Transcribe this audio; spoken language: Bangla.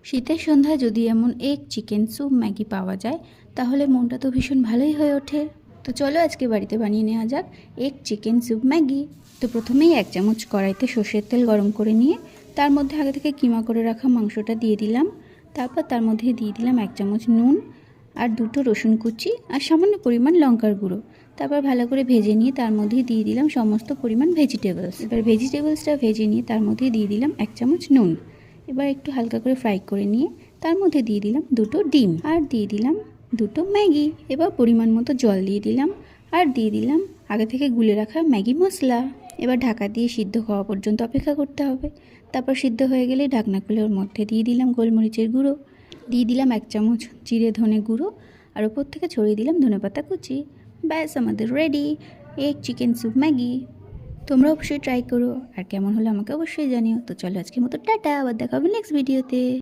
শীতের সন্ধ্যায় যদি এমন এগ চিকেন স্যুপ ম্যাগি পাওয়া যায় তাহলে মনটা তো ভীষণ ভালোই হয়ে ওঠে। তো চলো আজকে বাড়িতে বানিয়ে নেওয়া যাক এগ চিকেন স্যুপ ম্যাগি। তো প্রথমেই 1 চামচ কড়াইতে সর্ষের তেল গরম করে নিয়ে তার মধ্যে আগে থেকে কিমা করে রাখা মাংসটা দিয়ে দিলাম। তারপর তার মধ্যে দিয়ে দিলাম 1 চামচ নুন আর 2টো রসুন কুচি আর সামান্য পরিমাণ লঙ্কার গুঁড়ো। তারপর ভালো করে ভেজে নিয়ে তার মধ্যে দিয়ে দিলাম সমস্ত পরিমাণ ভেজিটেবলস। এবার ভেজিটেবলসটা ভেজে নিয়ে তার মধ্যে দিয়ে দিলাম 1 চামচ নুন। এবার একটু হালকা করে ফ্রাই করে নিয়ে তার মধ্যে দিয়ে দিলাম 2টো ডিম আর দিয়ে দিলাম 2টো ম্যাগি। এবার পরিমাণ মতো জল দিয়ে দিলাম আর দিয়ে দিলাম আগে থেকে গুলে রাখা ম্যাগি মশলা। এবার ঢাকা দিয়ে সিদ্ধ হওয়া পর্যন্ত অপেক্ষা করতে হবে। তারপর সিদ্ধ হয়ে গেলে ঢাকনা খুলে ওর মধ্যে দিয়ে দিলাম গোলমরিচের গুঁড়ো, দিয়ে দিলাম 1 চামচ জিরে ধনে গুঁড়ো আর ওপর থেকে ছড়িয়ে দিলাম ধনেপাতা কুচি। ব্যাস আমাদের ready egg chicken soup Maggi. তোমরা অবশ্যই ট্রাই করো আর কেমন হলো আমাকে অবশ্যই জানিও। তো চলো আজকের মতো টাটা, আবার দেখা হবে নেক্সট ভিডিওতে।